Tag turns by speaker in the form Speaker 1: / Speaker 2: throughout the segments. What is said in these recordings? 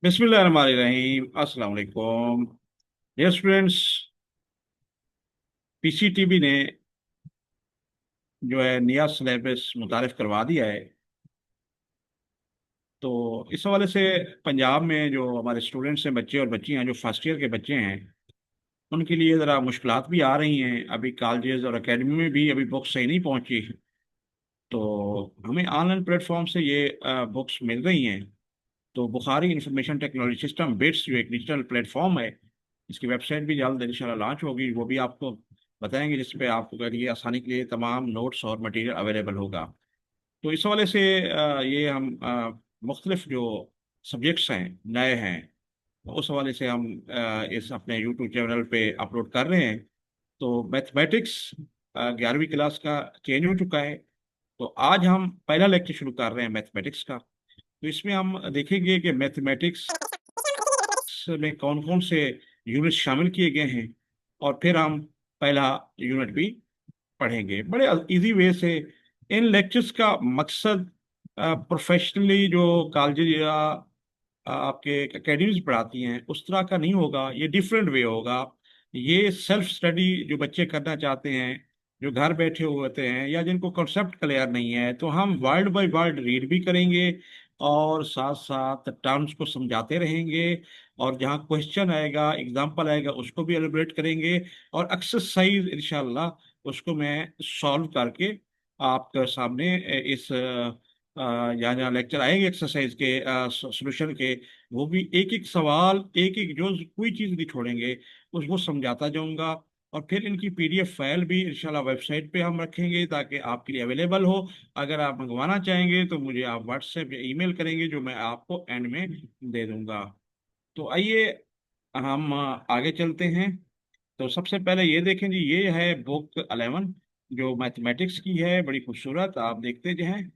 Speaker 1: बिस्मिल्लाहिर्रहमानिर्रहीम। अस्सलाम वालेकुम डियर स्टूडेंट्स। पीसीटीबी ने जो है नया सिलेबस मुतारिफ करवा दिया है। तो इस हवाले से पंजाब में जो हमारे स्टूडेंट्स हैं, बच्चे और बच्चियां जो फर्स्ट ईयर के बच्चे हैं, उनके लिए ज़रा मुश्किलात भी आ रही हैं। अभी कॉलेजेस और एकेडमी में भी अभी बुक्स सही नहीं पहुंची। तो हमें ऑनलाइन प्लेटफॉर्म से ये बुक्स मिल रही हैं। तो Bukhari information technology system bits जो एक डिजिटल प्लेटफॉर्म है, इसकी वेबसाइट भी जल्द इंशाल्लाह लॉन्च होगी। वो भी आपको बताएंगे, जिस पे आपको के लिए आसानी के लिए तमाम नोट्स और मटेरियल अवेलेबल होगा। तो इस हवाले से ये हम मुख्तलिफ जो सब्जेक्ट्स हैं नए हैं, उस हवाले से हम इस अपने यूट्यूब चैनल पे अपलोड कर रहे हैं। तो मैथमेटिक्स 11वीं क्लास का चेंज हो चुका है। तो आज हम पहला लेक्चर शुरू कर रहे हैं मैथमेटिक्स का। तो इसमें हम देखेंगे कि मैथमेटिक्स में कौन कौन से यूनिट शामिल किए गए हैं, और फिर हम पहला यूनिट भी पढ़ेंगे बड़े इजी वे से। इन लेक्चर्स का मकसद प्रोफेशनली जो कॉलेज या आपके एकेडमीज पढ़ाती हैं उस तरह का नहीं होगा। ये डिफरेंट वे होगा। ये सेल्फ स्टडी जो बच्चे करना चाहते हैं, जो घर बैठे हुए होते हैं, या जिनको कॉन्सेप्ट क्लियर नहीं है, तो हम वर्ड बाय वर्ड रीड भी करेंगे और साथ साथ टर्म्स को समझाते रहेंगे। और जहाँ क्वेश्चन आएगा, एग्जाम्पल आएगा, उसको भी एलिब्रेट करेंगे। और एक्सरसाइज इंशाल्लाह उसको मैं सॉल्व करके आपके सामने इस जहाँ जहाँ लेक्चर आएंगे एक्सरसाइज के सॉल्यूशन के, वो भी एक एक सवाल, एक एक जो कोई चीज़ नहीं छोड़ेंगे, उसको समझाता जाऊंगा। और फिर इनकी पीडीएफ फाइल भी इंशाल्लाह वेबसाइट पे हम रखेंगे ताकि आपके लिए अवेलेबल हो। अगर आप मंगवाना चाहेंगे तो मुझे आप व्हाट्सएप या ईमेल करेंगे, जो मैं आपको एंड में दे दूंगा। तो आइए हम आगे चलते हैं। तो सबसे पहले ये देखें जी, ये है बुक 11 जो मैथमेटिक्स की है, बड़ी खूबसूरत, आप देखते जो हैं।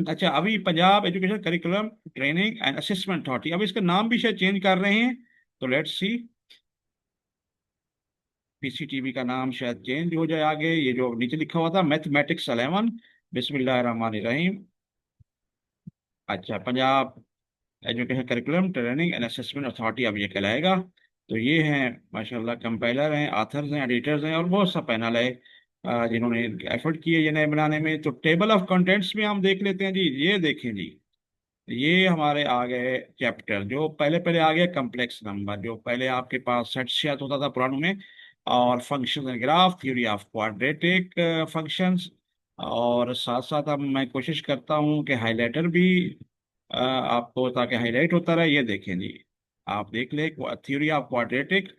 Speaker 1: अच्छा, अभी Punjab education curriculum training and assessment authority, अब इसका नाम भी शायद चेंज कर रहे हैं। तो लेट्स सी, पीसीटीबी का नाम शायद चेंज हो जाए आगे। ये जो नीचे लिखा हुआ था मैथमेटिक्स 11, बिस्मिल्लाहिर्रहमानिर्रहीम। अच्छा, Punjab education curriculum training and assessment authority अब ये कहलाएगा। तो ये हैं माशाल्लाह, कंपाइलर हैं, आथर्स हैं, एडिटर्स हैं, और बहुत सा पैनल है जिन्होंने एफर्ट किए ये नए बनाने में। तो टेबल ऑफ कंटेंट्स में हम देख लेते हैं जी। ये देखें जी, ये हमारे आ गए चैप्टर। जो पहले पहले आ गया कम्प्लेक्स नंबर, जो पहले आपके पास सेट शायद होता था पुरानों में, और function and graph, theory of quadratic functions. और साथ साथ अब मैं कोशिश करता हूँ कि हाइलाइटर भी आपको, ताकि हाईलाइट होता रहे। ये देखें जी, आप देख ले, theory of quadratic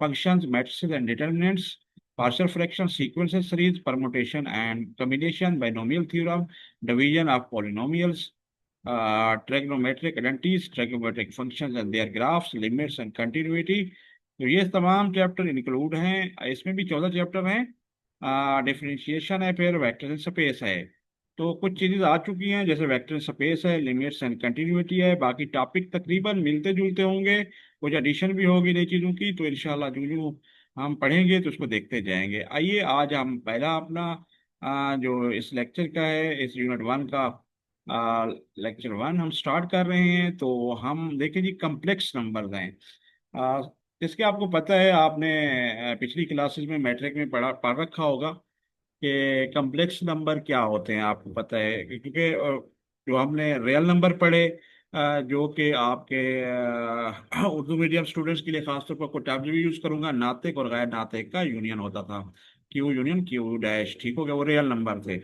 Speaker 1: functions, matrices and determinants, partial fraction sequential series, permutation and combination, binomial theorem, division of polynomials, trigonometric identities, trigonometric functions and their graphs, limits and continuity। तो ये तमाम चैप्टर इंक्लूड हैं। इसमें भी 14 chapter हैं। Differentiation है, फिर vector space है। तो कुछ चीजें आ चुकी हैं, जैसे वेक्टर स्पेस है, लिमिट्स एंड कंटिन्यूटी है। बाकी टॉपिक तकरीबन मिलते जुलते होंगे, कुछ एडिशन भी होगी नई चीज़ों की। तो इंशाल्लाह जो जो हम पढ़ेंगे तो उसको देखते जाएंगे। आइए आज हम पहला अपना जो इस लेक्चर का है, इस यूनिट 1 का लेक्चर 1 हम स्टार्ट कर रहे हैं। तो हम देखें जी, कम्प्लेक्स नंबर्स हैं। आ, इसके आपको पता है, आपने पिछली क्लासेस में मैट्रिक में पढ़ रखा होगा कि कम्प्लेक्स नंबर क्या होते हैं। आपको पता है क्योंकि जो हमने रियल नंबर पढ़े, जो कि आपके उर्दू मीडियम स्टूडेंट्स के लिए खासतौर पर, को टर्म्स भी यूज करूंगा, नातिक और गैर नातिक का यूनियन होता था। क्यू यूनियन क्यू डैश, ठीक हो गया, वो रियल नंबर थे।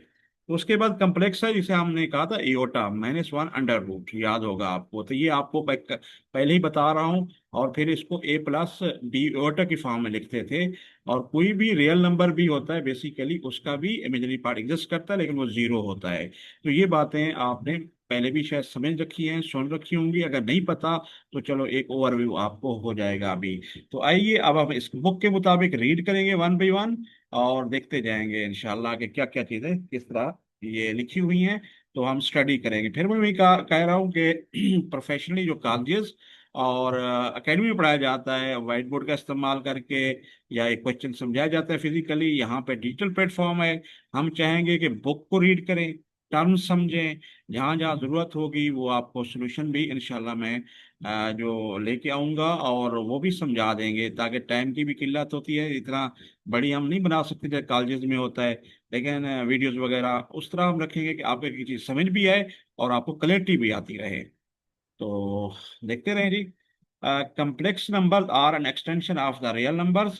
Speaker 1: तो उसके बाद कम्प्लेक्स है, जिसे हमने कहा था एओटा, -1 अंडर रूट, याद होगा आपको। तो ये आपको पहले ही बता रहा हूँ। और फिर इसको A+B एओटा की फॉर्म में लिखते थे। और कोई भी रियल नंबर भी होता है, बेसिकली उसका भी इमेजिनरी पार्ट एग्जिस्ट करता है, लेकिन वो जीरो होता है। तो ये बातें आपने पहले भी शायद समझ रखी हैं, सुन रखी होंगी। अगर नहीं पता तो चलो एक ओवरव्यू आपको हो जाएगा अभी। तो आइए अब हम इस बुक के मुताबिक रीड करेंगे वन बाई वन, और देखते जाएंगे इंशाल्लाह कि क्या क्या चीज़ें किस तरह ये लिखी हुई हैं। तो हम स्टडी करेंगे। फिर मैं वही कह रहा हूँ कि प्रोफेशनली जो कॉलेजेस और एकेडमी में पढ़ाया जाता है वाइट बोर्ड का इस्तेमाल करके, या एक क्वेश्चन समझाया जाता है फिजिकली, यहाँ पे डिजिटल प्लेटफॉर्म है। हम चाहेंगे कि बुक को रीड करें, टर्म्स समझें, जहाँ जहाँ ज़रूरत होगी वो आपको सोल्यूशन भी इंशाल्लाह मैं जो लेके आऊँगा और वो भी समझा देंगे, ताकि टाइम की भी किल्लत होती है, इतना बड़ी हम नहीं बना सकते जैसे कॉलेजेस में होता है, लेकिन वीडियोस वगैरह उस तरह हम रखेंगे कि आपको एक चीज़ समझ भी आए और आपको क्लैरिटी भी आती रहे। तो देखते रहें जी। complex numbers are an extension of the real numbers,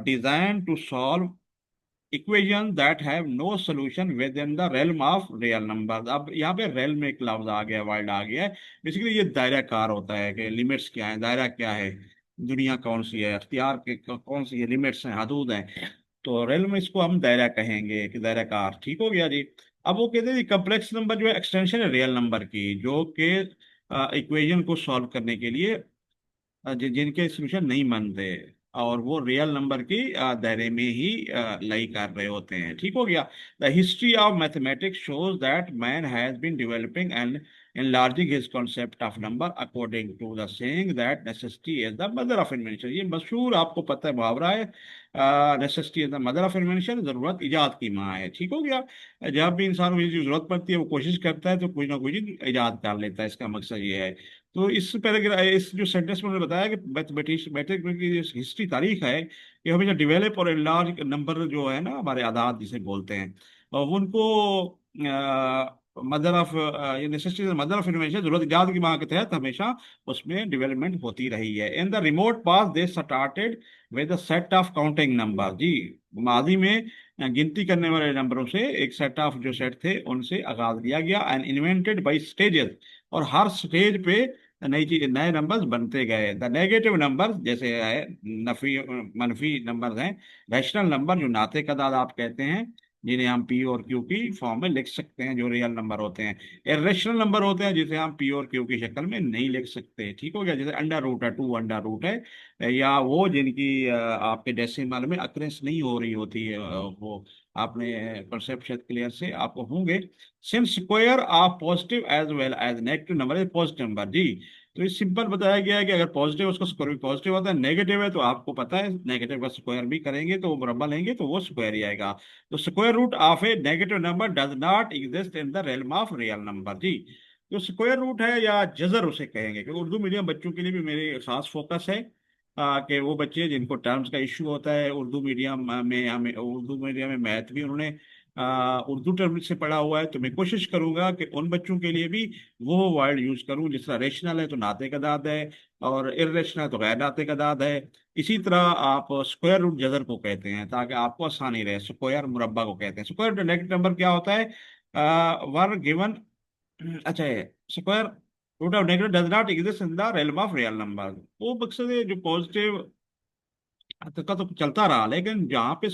Speaker 1: designed to solve equations that have no solution within the realm of real numbers। अब यहाँ पे realm में एक लफ्ज आ गया, वर्ड आ गया है। बेसिकली ये दायरा कार होता है कि लिमिट्स क्या है, दायरा क्या है, दुनिया कौन सी है, अख्तियार के कौन सी है, लिमिट्स हैं, हदूद हैं। तो realm में इसको हम दायरा कहेंगे कि दायरा कार, ठीक हो गया जी। अब वो कहते हैं कम्प्लेक्स नंबर जो है एक्सटेंशन है रियल नंबर की, जो कि इक्वेशन को सॉल्व करने के लिए जिनके सोल्यूशन नहीं मानते, और वो रियल नंबर की दायरे में ही लाई कर रहे होते हैं, ठीक हो गया। The history of mathematics shows that man has been developing and enlarging his concept of number according to the saying that necessity is the mother of invention। ये मशहूर आपको पता है मुहावरा है, necessity is the mother of invention, जरूरत इजाद की माँ है, ठीक हो गया। जब भी इंसान को ये चीज़ जरूरत पड़ती है वो कोशिश करता है तो कुछ ना कुछ इजाद कर लेता है, इसका मकसद ये है। तो इस पैराग्राफ, इस जो सेंटेंस में उन्होंने बताया कि मैथमेटिक्स मैथमेटिक्स की जो हिस्ट्री तारीख है, ये हमेशा डिवेलप और लार्ज नंबर जो है ना हमारे आदाद जिसे बोलते हैं, और उनको मदर ऑफ, ये नेसेसिटी मदर ऑफ इन्वेंशन, जरूरत इजाद की मांग के तहत हमेशा उसमें डेवलपमेंट होती रही है। In the remote past they started with set of counting number जी, माजी में गिनती करने वाले नंबरों से एक सेट ऑफ जो सेट थे उनसे आगाज किया गया, एंड इन्वेंटेड बाई स्टेजेस, और हर स्टेज पे नई चीज नए नंबर्स बनते गए। द नेगेटिव नंबर्स जैसे है नफी मनफी नंबर्स हैं, रैशनल नंबर जो नाते का दादा आप कहते हैं, जिन्हें हम पी और क्यू की फॉर्म में लिख सकते हैं, जो रियल नंबर होते हैं। इर्रेशनल नंबर होते हैं जिसे हम पी और क्यू की शक्ल में नहीं लिख सकते, ठीक हो गया। जैसे अंडर रूट है, टू अंडर रूट है, या वो जिनकी आपके डेसिमल में अक्रेंस नहीं हो रही होती है, वो आपने कॉन्सेप्ट शायद क्लियर से आपको होंगे। Since square of positive as well as negative number है पॉजिटिव नंबर जी। तो ये सिंपल बताया गया है कि अगर पॉजिटिव है उसका स्क्वायर भी पॉजिटिव होता है, नेगेटिव है तो आपको पता है नेगेटिव का स्क्वायर भी करेंगे तो वो मुरब्बा लेंगे तो वो स्क्वायर ही आएगा। तो square root of a negative number does not exist in the realm of real number जी। जो स्क्वायर रूट है या जजर उसे कहेंगे, क्योंकि उर्दू मीडियम बच्चों के लिए भी मेरे खास फोकस है कि वो बच्चे जिनको टर्म्स का इशू होता है उर्दू मीडियम में, हमें उर्दू मीडियम में मैथ भी उन्होंने उर्दू टर्म से पढ़ा हुआ है, तो मैं कोशिश करूंगा कि उन बच्चों के लिए भी वो वर्ड यूज करूं। जिस तरह रेशनल है तो नाते का दाद है, और इरेशनल है तो गैर नाते का दाद है। इसी तरह आप स्क्वायर रूट जजर को कहते हैं ताकि आपको आसानी रहे। स्क्वायर मुरब्बा को कहते हैं। स्क्वायर नेगेटिव नंबर क्या होता है, वर गिवन, अच्छा है, square root of negative does not exist in the realm of real number. वो मकसद है जो पॉजिटिव का तो चलता रहा, लेकिन जहाँ पे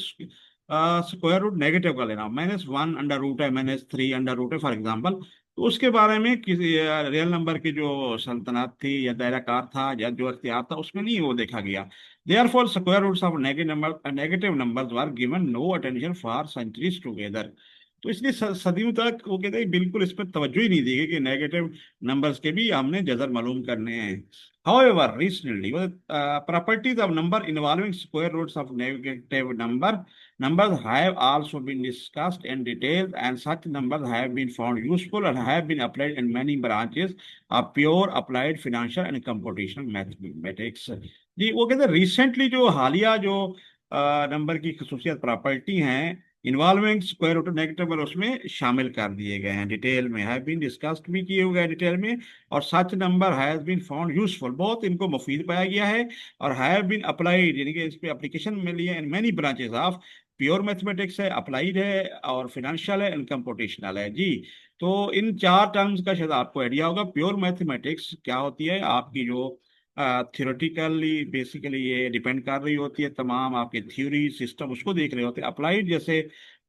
Speaker 1: स्क्वायर रूट नेगेटिव का लेना, -1 अंडर रूट है, -3 अंडर रूट है फॉर एग्जांपल, तो उसके बारे में किसी रियल नंबर की जो सल्तनत थी या दायरा कार था या जो अख्तियार था उसमें नहीं वो देखा गया। Therefore square roots of negative numbers were given no attention for centuries together. तो इसलिए सदियों तक वो कहते हैं बिल्कुल इस पर तवज्जो ही नहीं दी गई कि नेगेटिव नंबर्स के भी हमने जजर मालूम करने हैं। However, recently, properties of number involving square roots of negative numbers have also been discussed in detail, and such numbers have been found useful and have been applied in many branches of pure applied financial and computational mathematics। जी, वो कहते हैं recently जो हालिया जो number की खसूसियत property हैं involving square root negative number उसमें शामिल कर दिए गए हैं, डिटेल में हैव बीन डिस्कस्ड भी किए हुए हैं डिटेल में। और such number has been found useful, बहुत इनको मुफीद पाया गया है, और हैव बीन अप्लाइड यानी कि इस पे एप्लीकेशन मिली है in many branches of pure mathematics है, अप्लाइड है, और फिनेंशियल है, एंड कंप्यूटेशनल है जी। तो इन चार टर्म्स का शायद आपको आइडिया होगा। प्योर मैथमेटिक्स क्या होती है, आपकी जो थियोरेटिकली बेसिकली ये डिपेंड कर रही होती है, तमाम आपके थ्योरी सिस्टम उसको देख रहे होते हैं। अप्लाइड जैसे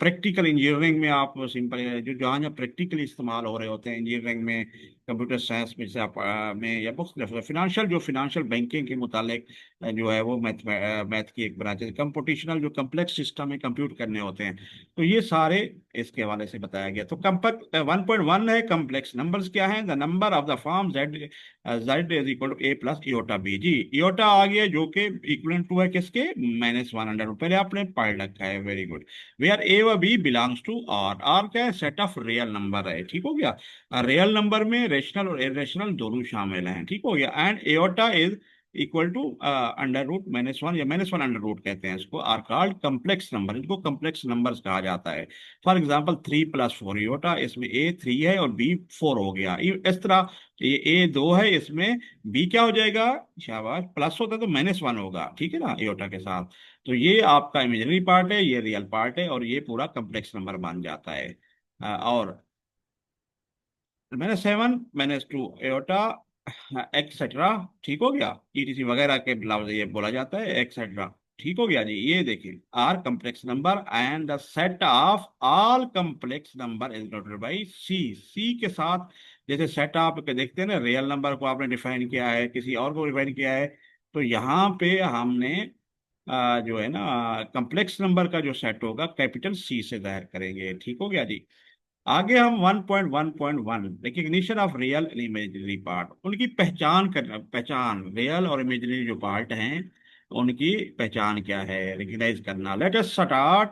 Speaker 1: प्रैक्टिकल इंजीनियरिंग में आप सिंपल जो जहाँ जहाँ प्रैक्टिकली इस्तेमाल हो रहे होते हैं इंजीनियरिंग में, कंप्यूटर साइंस में जैसे आप में, या मुख्तलिफ फिनेंशियल जो फिनेंशियल बैंकिंग के मुतालिक जो है वो मैथ की एक ब्रांच है। कंप्यूटेशनल जो कम्प्लेक्स सिस्टम है कंप्यूट करने होते हैं, तो ये सारे इसके हवाले से बताया गया। तो कम्प्लेक्स 1.1 है, कम्प्लेक्स नंबर्स क्या है, the number of the form z z is equal to a plus iota b जी। इोटा आ गया जो कि इक्वल टू है किसके, -1 अंडर रूट, पहले आपने पढ़ रखा है, वेरी गुड। वेयर ए व B belongs to R. R क्या है? सेट ऑफ रियल नंबर है, ठीक हो गया। रियल नंबर में रेशनल और इरेशनल दोनों शामिल हैं, ठीक हो गया। And iota is equal to under root -1 या -1 अंडर रूट कहते हैं इसको, आर कॉल्ड कम्प्लेक्स नंबर, इनको कम्प्लेक्स नंबर्स कहा जाता है। फॉर एग्जांपल 3+4 एओटा, इसमें ए 3 है और बी 4 हो गया। इस तरह ये ए 2 है, इसमें बी क्या हो जाएगा? शाबाश, प्लस होता तो -1 होगा, ठीक है ना, एओटा के साथ। तो ये आपका इमेजिनरी पार्ट है, ये रियल पार्ट है, और ये पूरा कम्प्लेक्स नंबर बन जाता है। और -7 -2 एओटा एक्सेट्रा, ठीक हो गया। ईटीसी वगैरह के लफ्ज ये बोला जाता है एक्सेट्रा, ठीक हो गया जी। ये देखिए, are complex number and the set of all complex number is noted by C. C के साथ जैसे सेट आप के देखते हैं ना, रियल नंबर को आपने डिफाइन किया है, किसी और को डिफाइन किया है, तो यहाँ पे हमने जो है ना कम्प्लेक्स नंबर का जो सेट होगा कैपिटल सी से जाहिर करेंगे, ठीक हो गया जी। आगे हम 1.1.1 recognition of real and imaginary part, उनकी पहचान करना, पहचान रियल और इमेजिनरी जो पार्ट हैं उनकी पहचान क्या है, रिकग्नाइज करना। Let us start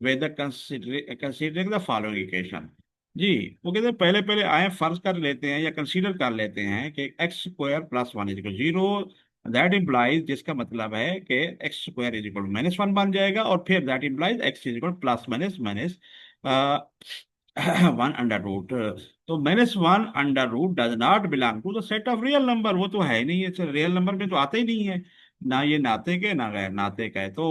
Speaker 1: with considering the following equation. जी, वो कहते हैं पहले पहले आए फर्ज कर लेते हैं या कंसीडर कर लेते हैं कि x² + 1 = 0। दैट इम्प्लाइज, जिसका मतलब है कि x² = -1 बन जाएगा, और फिर that implies x = +- one under root. तो -1 under root does not belong to the set of real number, वो तो है ही नहीं है, रियल नंबर में तो आते ही नहीं है, ना ये नाते के ना गैर नाते का है। तो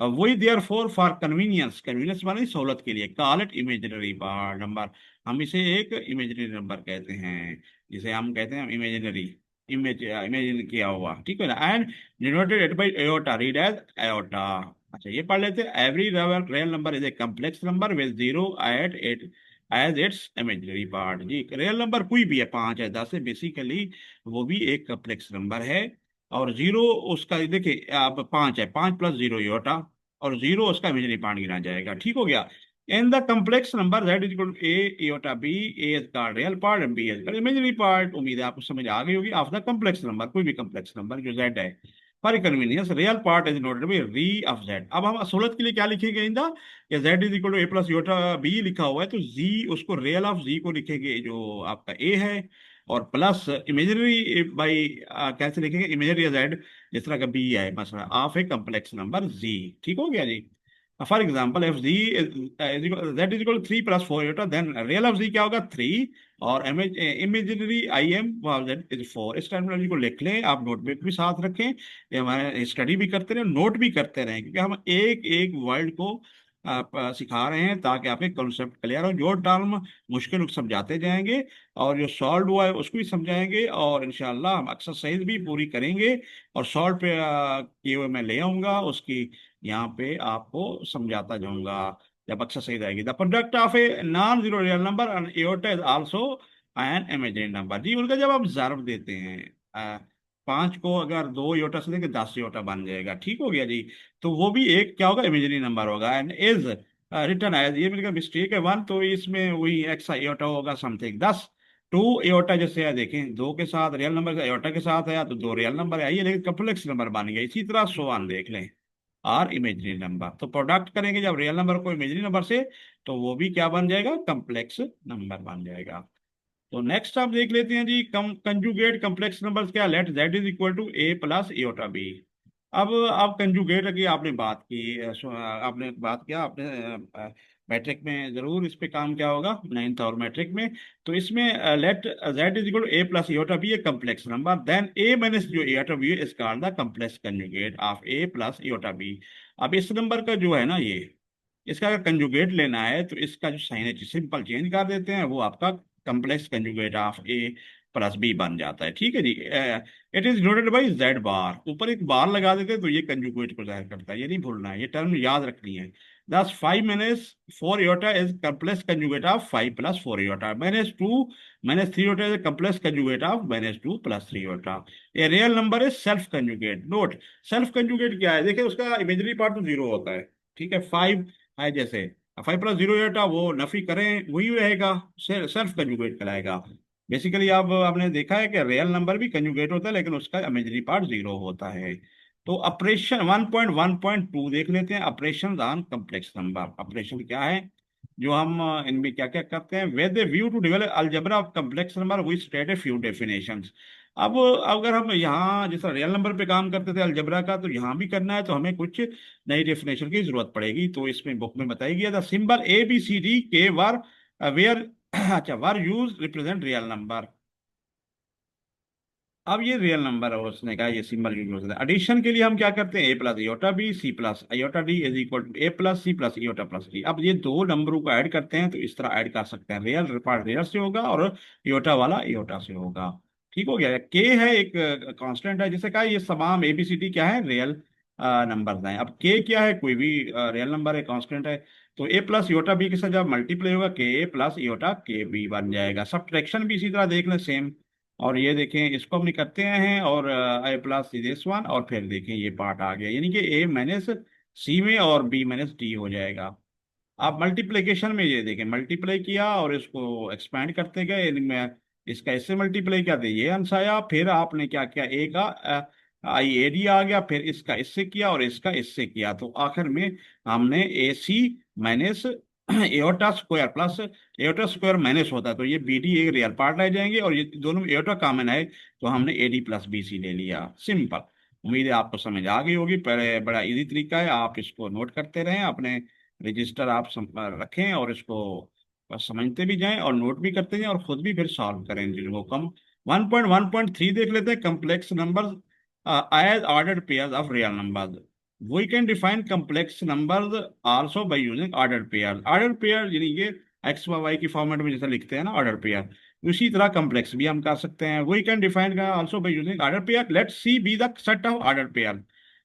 Speaker 1: वही देयर फॉर कन्वीनियंस, कन्वीनियंस माने सहूलत के लिए, कॉल इट इमेजिनरी नंबर, हम इसे एक इमेजिनरी नंबर कहते हैं, जिसे हम कहते हैं इमेजिनरी, इमेजिन किया हुआ, ठीक है ना। And denoted it by iota, read as iota. अच्छा, ये पढ़ लेते हैं। Every real number is a complex number with zero at it as its imaginary part. जी, रियल नंबर कोई भी है, 5 है, 10 है, बेसिकली वो भी एक कम्प्लेक्स नंबर है। और जीरो उसका, देखिए आप 5 है, 5 + 0 योटा, और जीरो उसका इमेजिनरी पार्ट गिना जाएगा, ठीक हो गया। In the complex number that is equal to a iota b, a is का real part and b is का इमेजिनरी पार्ट। उम्मीद है आपको समझ आ गई होगी। ऑफ द कम्प्लेक्स नंबर, कोई भी कम्प्लेक्स नंबर जो जेड है, for convenience real part is noted by री ऑफ जेड। अब हम सहूलत के लिए क्या लिखेंगे इंदा, या z = a + योटा बी लिखा हुआ है, तो z उसको रियल ऑफ z को लिखेंगे जो आपका a है, और प्लस इमेजिनरी बाई कैसे लिखेंगे, इमेजिनरी z, जिस तरह का b है मसला of a complex number z, ठीक हो गया जी। For example if z z = 3 + 4 iota, then real of z क्या होगा 3, और इमेजिनरी z इज 4। इस टर्मिनोलॉजी को लिख लें, आप नोटबुक भी साथ रखें, ये हमारे स्टडी भी करते रहें, नोट भी करते रहें, क्योंकि हम एक एक वर्ड को आप सिखा रहे हैं ताकि आपके कॉन्सेप्ट क्लियर हो। जो टर्म मुश्किल उसको समझाते जाएंगे, और जो सॉल्व हुआ है उसको भी समझाएंगे, और इंशाल्लाह हम एक्सरसाइज भी पूरी करेंगे, और सॉल्व पे किए हुए मैं ले आऊंगा उसकी, यहाँ पे आपको समझाता जाऊंगा जब एक्सरसाइज आएगी। The product of a non zero real number and iota is also an imaginary number. जी, उनका जब आप ज़र्ब देते हैं, 5 को अगर 2 योटा से देंगे 10 योटा बन जाएगा, ठीक हो गया जी। तो वो भी एक क्या होगा, इमेजिनरी नंबर होगा। एंड इज रिटर्न एज, ये मेरे का मिस्टेक है 1, तो इसमें वही एक्स्ट्रा एओटा होगा समथिंग 10। 2 एओटा जैसे है, देखें 2 के साथ रियल नंबर का एओटा के साथ है, तो 2 रियल नंबर है, ये लेकिन कम्प्लेक्स नंबर बन गया। इसी तरह 1 देख लें, आर इमेजिनरी नंबर, तो प्रोडक्ट करेंगे जब रियल नंबर को इमेजिनरी नंबर से, तो वो भी क्या बन जाएगा, कम्प्लेक्स नंबर बन जाएगा। तो नेक्स्ट आप देख लेते हैं जी, कंजुगेट कम्प्लेक्स नंबर्स क्या, let z = a + iota b। अब कंजुगेट की आपने बात की, आपने बात किया, आपने मैट्रिक में जरूर इस पे काम किया होगा, 9th और मैट्रिक में। तो इसमें let z = a + iota b a complex number, then a - जो iota b is called the complex conjugate of a + iota b। अब इस नंबर का जो है ना, ये इसका अगर कंजुगेट लेना है, तो इसका जो साइन है सिंपल चेंज कर देते हैं, वो आपका complex conjugate of a + b बन जाता है, ठीक है जी। It is denoted by z bar, ऊपर एक बार लगा देते हैं, तो ये कंजुगेट को जाहिर करता है, ये नहीं भूलना है, ये टर्म याद रखनी है। दस 5 - 4 aorta is complex conjugate of 5 + 4 aorta, -2 - 3 aorta is complex conjugate of -2 + 3 aorta. A real number is self conjugate. Note, self conjugate क्या है, देखिए उसका इमेजिनरी पार्ट तो 0 होता है, ठीक है। 5 है जैसे, 5 + 0 एटा, वो नफी करें वही रहेगा, सेल्फ कंजुगेट कहलाएगा। बेसिकली आप आपने देखा है कि रियल नंबर भी कंजुगेट होता है, लेकिन उसका इमेजिनरी पार्ट 0 होता है। तो ऑपरेशन 1.1.2 देख लेते हैं, operation on complex number. Operation क्या है जो हम इनमें क्या क्या करते हैं, with view to develop algebra of complex number we state a few definitions. अब अगर हम यहाँ जैसा रियल नंबर पे काम करते थे अलजेब्रा का, तो यहाँ भी करना है तो हमें कुछ नई डेफिनेशन की जरूरत पड़ेगी। तो इसमें बुक में बताई गया था symbol A B C D के वर वेयर अच्छा were use represent real number. अब ये रियल नंबर है, उसने कहा ये सिंबल यूज होता है। एडिशन के लिए हम क्या करते हैं, a plus iota b c plus iota d is equal to a plus c plus iota plus d. अब ये दो नंबरों को ऐड करते हैं तो इस तरह ऐड कर सकते हैं, रियल पार्ट रियल से होगा और आयोटा वाला आयोटा से होगा। ठीक हो गया। के है एक कांस्टेंट है, जैसे कहा ये तमाम एबीसीडी क्या है, रियल नंबर हैं। अब के क्या है, कोई भी रियल नंबर है, कांस्टेंट है। तो ए प्लस आयोटा बी के साथ जब मल्टीप्लाई होगा के ए प्लस आयोटा के बी बन जाएगा। सब्ट्रैक्शन भी इसी तरह देख लें सेम। और ये देखें इसको हम निकलते हैं और ए प्लस दिस वन, और फिर देखें ये पार्ट आ गया, यानी कि ए माइनस सी में और बी माइनस डी हो जाएगा। आप मल्टीप्लिकेशन में ये देखें, मल्टीप्लाई किया और इसको एक्सपेंड करते गए, इनमें इसका इससे मल्टीप्लाई किया तो ये आंसर आया। फिर आपने क्या किया, ए का आई ए डी आ गया, फिर इसका इससे किया और इसका इससे किया, तो आखिर में हमने a c minus iota square plus iota square minus होता है, तो ये बी डी एक रियल पार्ट रह जाएंगे और ये दोनों एओटा कॉमन है, तो हमने A D plus B C ले लिया। सिंपल। उम्मीद है आपको समझ आ गई होगी। पहले बड़ा इजी तरीका है, आप इसको नोट करते रहें, अपने रजिस्टर आप रखें और इसको बस समझते भी जाएं और नोट भी करते जाएं और खुद भी फिर सॉल्व करें जिनको कम। 1.1.3 देख लेते हैं, complex numbers as ordered pairs of real numbers. We can define complex numbers also by using ordered pair. Ordered pair यानी कि एक्स व वाई की फॉर्मेट में जैसे लिखते हैं ना ऑर्डर पेयर, उसी तरह कम्प्लेक्स भी हम कर सकते हैं। We can define also by using order pair. Let C be the set of order pair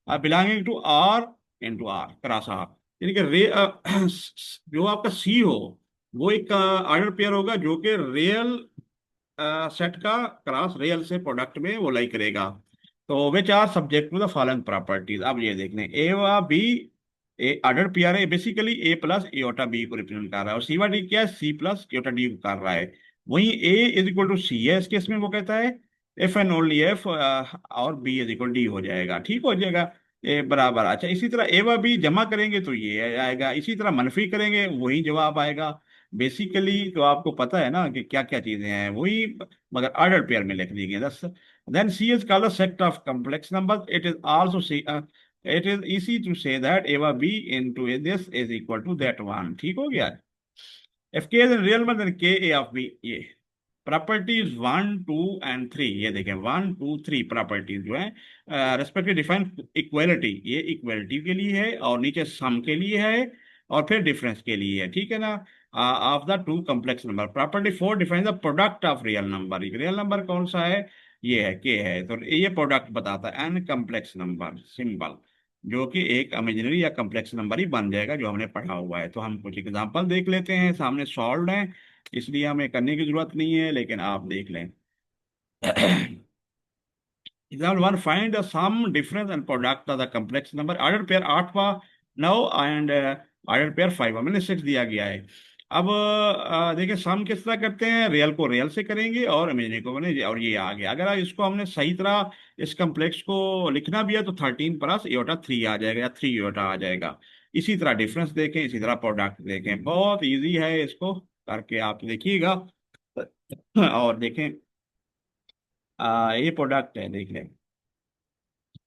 Speaker 1: belonging to R into R cross R. यानी कि जो आपका सी हो वो एक ऑर्डर पेयर होगा जो कि रियल सेट का क्रॉस रियल से प्रोडक्ट में वो लाई करेगा। तो which are subject to the following properties. अब ये देख लें, ए व बी ए ऑर्डर पेयर है, basically A plus iota B को रिप्रेजेंट कर रहा है, और सी व डी क्या है, सी प्लस एओटा डी को कर रहा है। वहीं ए इज इक्वल टू सी है, इस केस में वो कहता है एफ एंड ओनली एफ, और बी इज इक्वल डी हो जाएगा। ठीक हो जाएगा, ए बराबर। अच्छा, इसी तरह ए व बी जमा करेंगे तो ये आएगा, इसी तरह मनफी करेंगे वही जवाब आएगा। बेसिकली तो आपको पता है ना कि क्या क्या चीजें हैं वही, मगर ऑर्डर पेयर में लिख दी गई दस। Then C is called set of complex number. It is also C, it is easy to say that a व b into this is equal to that one. ठीक हो गया। If k is in real number then k a of b. ये properties 1 2 and 3, ये देखें 1 2 3 properties जो है respective define equality, ये इक्वलिटी के लिए है और नीचे सम के लिए है और फिर डिफरेंस के लिए है। ठीक है ना, of the two complex number. Property 4 define the product of real number. Real number कौन सा है, ये है के है, तो ये प्रोडक्ट बताता है एन कॉम्प्लेक्स नंबर सिंबल, जो कि एक इमेजिनरी या कॉम्प्लेक्स नंबर ही बन जाएगा जो हमने पढ़ा हुआ है। तो हम कुछ एग्जांपल देख लेते हैं, सामने सॉल्व है इसलिए हमें करने की जरूरत नहीं है, लेकिन आप देख लें। Example 1, find the sum difference and product of the complex number. Order pair 8वां 9 एंड ऑर्डर पेयर 5 मैंने 6 दिया गया है। अब देखिए सम किस तरह करते हैं, रियल को रियल से करेंगे और इमेजिनरी को बने, और ये आ गया। अगर इसको हमने सही तरह इस कम्प्लेक्स को लिखना भी है तो 13 प्लस एटा 3 आ जाएगा या 3 एटा आ जाएगा। इसी तरह डिफरेंस देखें, इसी तरह प्रोडक्ट देखें, बहुत इजी है, इसको करके आप देखिएगा। और देखें ये प्रोडक्ट है, देख लें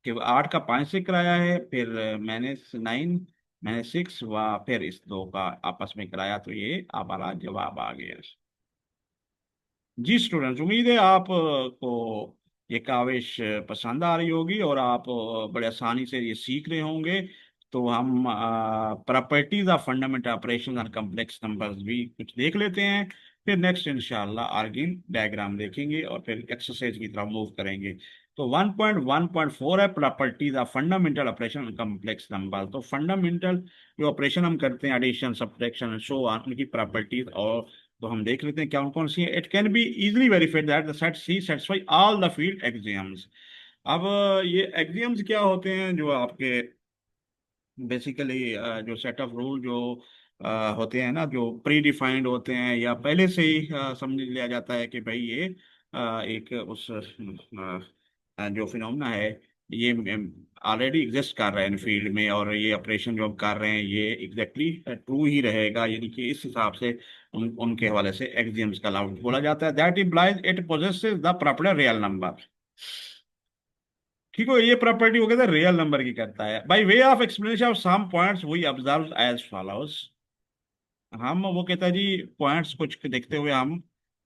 Speaker 1: कि 8 का 5 से कराया है, फिर -9 -6 व फिर इस दो का आपस में कराया, तो ये हमारा जवाब आ गया। जी स्टूडेंट्स, उम्मीद है आप को ये काविश पसंद आ रही होगी और आप बड़े आसानी से ये सीख रहे होंगे। तो हम प्रॉपर्टीज ऑफ फंडामेंटल ऑपरेशन और कॉम्प्लेक्स नंबर्स भी कुछ देख लेते हैं, फिर नेक्स्ट इंशाल्लाह आर्गिन डायग्राम देखेंगे और फिर एक्सरसाइज की तरफ मूव करेंगे। तो 1.1.4 है प्रॉपर्टीज ऑफ फंडामेंटल ऑपरेशन और कॉम्प्लेक्स नंबर। तो फंडामेंटल जो ऑपरेशन हम करते हैं, एडिशन सब्ट्रैक्शन सो ऑन, उनकी प्रॉपर्टीज और तो हम देख लेते हैं क्या कौन सी है। It can be easily verified that the set C satisfy all the field axioms. अब ये एक्सियम्स क्या होते हैं, जो आपके बेसिकली जो सेट ऑफ रूल जो होते हैं ना, जो प्री डिफाइंड होते हैं या पहले से ही समझ लिया जाता है कि भाई ये एक उस जो फिनोमेना है ये ऑलरेडी एग्जिस्ट कर रहे हैं फील्ड में, और ये ऑपरेशन जो हम कर रहे हैं ये एग्जैक्टली ट्रू ही रहेगा, यानी कि इस हिसाब से उनके हवाले से एक्सियम्स का अलाउंस बोला जाता है। That implies it possesses the property real number. ठीक है, ये प्रॉपर्टी वो कहते हैं रियल नंबर की करता है। By way of explanation of some points we observe as follows. हम वो कहता है जी, पॉइंट्स कुछ देखते हुए हम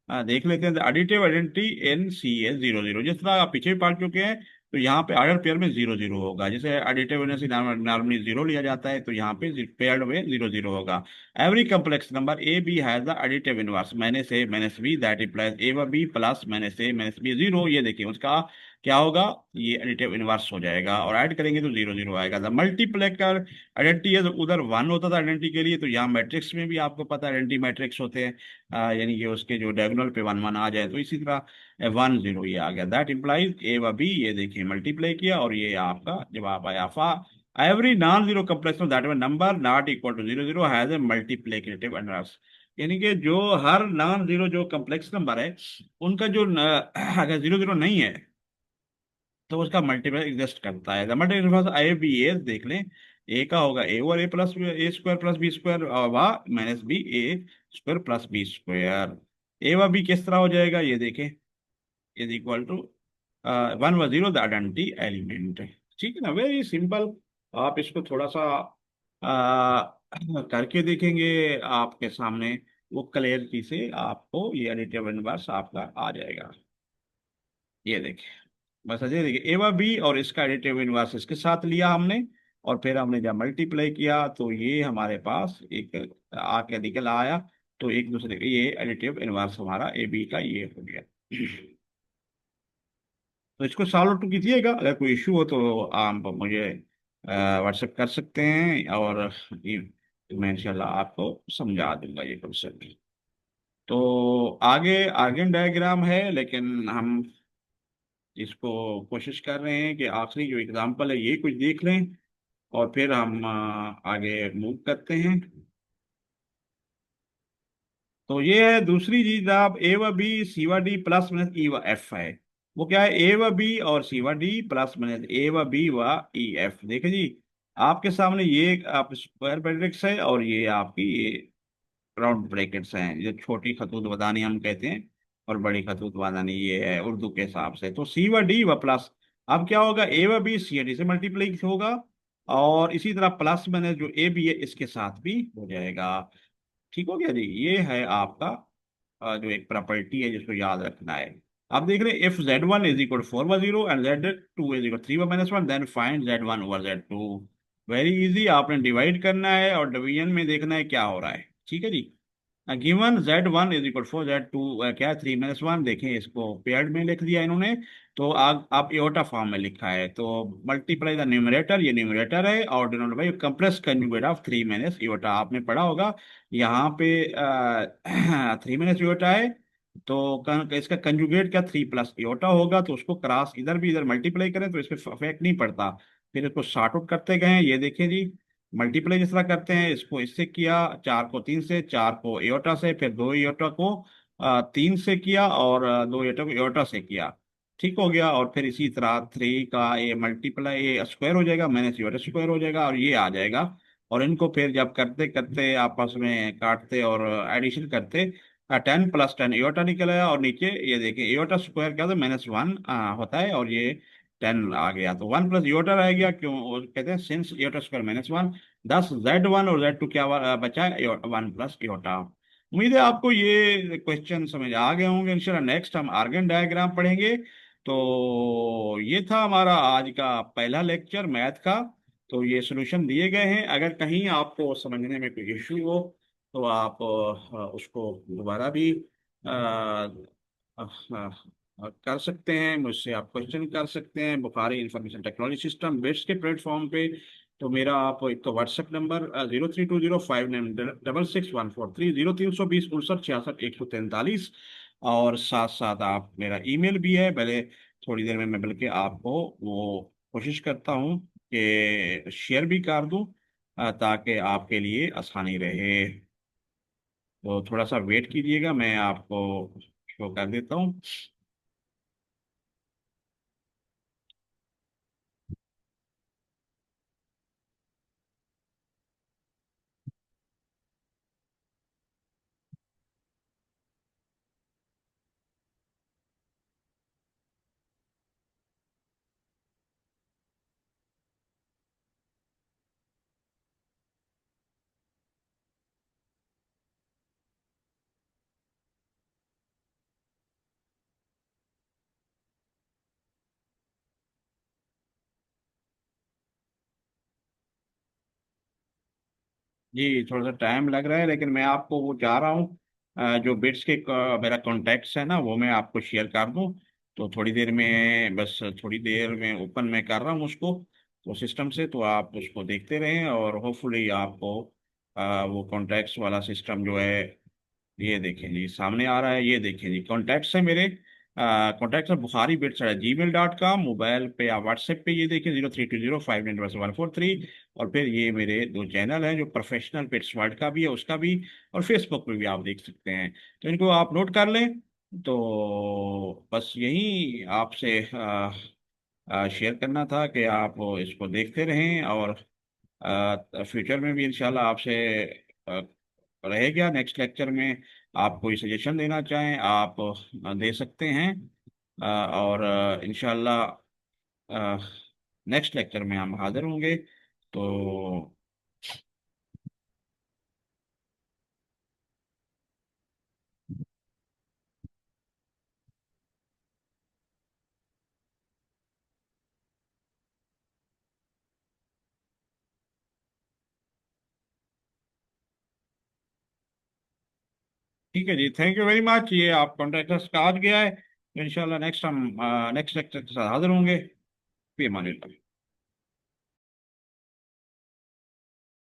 Speaker 1: देख लेते हैं। Additive identity in C is zero zero, जिस तरह आप पीछे भी पढ़ चुके हैं, तो यहाँ पे ऑर्डर पेयर में जीरो जीरो होगा। जैसे एडिटिव आइडेंटिटी नॉर्मली जीरो लिया जाता है, तो यहाँ पे पेयर्ड में जीरो जीरो होगा। Every complex number a b has the additive inverse minus a minus b that implies a व b plus minus a minus b zero. ये देखिए उसका क्या होगा, ये एडिटिव इनवर्स हो जाएगा, और ऐड करेंगे तो जीरो जीरो आएगा। द मल्टीप्लेकर आइडेंटिटी है, तो उधर वन होता था आइडेंटिटी के लिए, तो यहाँ मैट्रिक्स में भी आपको पता है आइडेंटिटी मैट्रिक्स होते हैं, यानी कि उसके जो डायगोनल पे वन वन आ जाए, तो इसी तरह वन जीरो ये आ गया। दैट इम्प्लाइज ए व बी, ये देखिए मल्टीप्लाई किया और ये आपका जवाब आया फा। Every non zero complex that number not equal to zero zero has a multiplicative inverse. यानी कि जो हर नॉन जीरो जो कम्प्लेक्स नंबर है, उनका जो अगर जीरो जीरो नहीं है, तो उसका मल्टीपल एग्जिस्ट करता है। द मल्टीपल ए बी ए देख लें, ए का होगा ए और ए प्लस ए स्क्वायर प्लस बी स्क्वायर, और वा माइनस बी ए स्क्वायर प्लस बी स्क्वायर। ए व बी किस तरह हो जाएगा, ये देखें, इज इक्वल टू वन व जीरो द आइडेंटिटी एलिमेंट। ठीक है ना, वेरी सिंपल। आप इसको थोड़ा सा करके देखेंगे आपके सामने, वो क्लियरिटी से आपको ये एडिटिव इनवर्स आपका आ जाएगा। ये देखिए, बस अजय देखिए, ए व बी और इसका एडिटिव इनवर्स इसके साथ लिया हमने, और फिर हमने जब मल्टीप्लाई किया तो ये हमारे पास एक आके निकल आया। तो एक दूसरे का ये एडिटिव इनवर्स हमारा ए बी का ये हो गया। तो इसको सॉल्व टू कीजिएगा, अगर कोई इशू हो तो आप मुझे व्हाट्सएप कर सकते हैं, और मैं इंशाल्लाह आपको समझा दूंगा ये कॉन्सेप्ट। तो आगे आर्गन डायग्राम है, लेकिन हम इसको कोशिश कर रहे हैं कि आखिरी जो एग्जांपल है ये कुछ देख लें, और फिर हम आगे मूव करते हैं। तो ये है दूसरी चीज, आप ए व बी सी व डी प्लस माइनस ई व एफ है। वो क्या है, ए व बी और सी व डी प्लस माइनस ए व बी व ई एफ। देखिए जी, आपके सामने ये आप स्क्वायर मैट्रिक्स है, और ये आपकी ये राउंड ब्रैकेट्स हैं, ये छोटी खतूत बदानी हम कहते हैं, और बड़ी खतूत बदानी ये है उर्दू के हिसाब से। तो सी व डी व प्लस, अब क्या होगा, ए व बी सी डी से मल्टीप्लाई होगा, और इसी तरह प्लस मैंने जो ए बी है इसके साथ भी हो जाएगा। ठीक हो गया जी, ये है आपका जो एक प्रॉपर्टी है जिसको याद रखना है। आप देख रहे हैं, if z one is equal four व zero and z two is equal three व minus one, then find z one over z two. Very easy, आपने डिवाइड करना है और डिवीजन में देखना है क्या हो रहा है। ठीक है जी, given z one is equal four z two क्या है थ्री माइनस वन, देखें इसको पेयर्ड में लिख दिया इन्होंने, तो आप एओटा फॉर्म में लिखा है, तो मल्टीप्लाई द न्यूमरेटर, ये न्यूमरेटर है, और denominator by complex conjugate of three minus aorta. आपने पढ़ा होगा यहाँ पे थ्री माइनस एओटा है, तो इसका कंजुगेट क्या थ्री प्लस एओटा होगा, तो उसको क्रॉस इधर भी इधर मल्टीप्लाई करें तो इस पर इफेक्ट नहीं पड़ता। फिर इसको शॉर्ट आउट करते गए, ये देखें जी, मल्टीप्लाई जिस तरह करते हैं, इसको इससे किया, चार को तीन से, चार को एयोटा से, फिर दो एयोटा को तीन से किया, और दो एयोटा को एयोटा से किया। ठीक हो गया, और फिर इसी तरह थ्री का ये मल्टीप्लाई ये स्क्वायर हो जाएगा, माइनस एयोटा स्क्वायर हो जाएगा, और ये आ जाएगा। और इनको फिर जब करते करते आपस में काटते और एडिशन करते, टेन प्लस टेन एयोटा निकल आया, और नीचे ये देखिए एयोटा स्क्वायर क्या था, माइनस वन होता है, और ये टेन आ गया, तो वन प्लस योटा रह गया, क्यों वो कहते हैं since iota square minus one. Thus Z one और जेड टू क्या बचा, वन प्लस योटा। उम्मीद है आपको ये क्वेश्चन समझ आ गए होंगे। इंशाल्लाह नेक्स्ट हम आर्गन डायग्राम पढ़ेंगे। तो ये था हमारा आज का पहला लेक्चर मैथ का। तो ये सॉल्यूशन दिए गए हैं, अगर कहीं आपको समझने में कोई इश्यू हो तो आप उसको दोबारा भी कर सकते हैं, मुझसे आप क्वेश्चन कर सकते हैं Bukhari information technology system best के प्लेटफॉर्म पे। तो मेरा आप एक तो व्हाट्सएप नंबर 032059661430, 0320 59 66 143, और साथ साथ आप मेरा ईमेल भी है, पहले थोड़ी देर में मैं बल्कि आपको वो कोशिश करता हूँ कि शेयर भी कर दूँ, ताकि आपके लिए आसानी रहे। तो थोड़ा सा वेट कीजिएगा, मैं आपको शो कर देता हूँ। जी थोड़ा सा टाइम लग रहा है, लेकिन मैं आपको वो चाह रहा हूँ जो बिट्स के मेरा कॉन्टैक्ट्स है ना, वो मैं आपको शेयर कर दूँ। तो थोड़ी देर में, बस थोड़ी देर में ओपन मैं कर रहा हूँ उसको तो सिस्टम से, तो आप उसको देखते रहें और होपफुली आपको वो कॉन्टैक्ट्स वाला सिस्टम जो है, ये देखें जी सामने आ रहा है, ये देखें जी कॉन्टैक्ट्स है मेरे। कॉन्टैक्ट्स है बुखारी बिट्स gmail.com। मोबाइल पे या व्हाट्सएप पे ये देखें 0320591143। और फिर ये मेरे दो चैनल हैं, जो प्रोफेशनल बिट्स वर्ल्ड का भी है उसका भी, और फेसबुक पे भी आप देख सकते हैं। तो इनको आप नोट कर लें। तो बस यही आपसे शेयर करना था कि आप इसको देखते रहें, और फ्यूचर में भी इंशाल्लाह आपसे अ, रहेगा। नेक्स्ट लेक्चर में आप कोई सजेशन देना चाहें आप दे सकते हैं। और इंशाल्लाह नेक्स्ट लेक्चर में हम हाजिर होंगे। तो ठीक है जी, थैंक यू वेरी मच। ये आप कॉन्ट्रैक्टर्स का आज गया है, तो इंशाल्लाह नेक्स्ट हम नेक्स्ट लेक्चर के साथ हाजिर होंगे। फी अमान अल्लाह।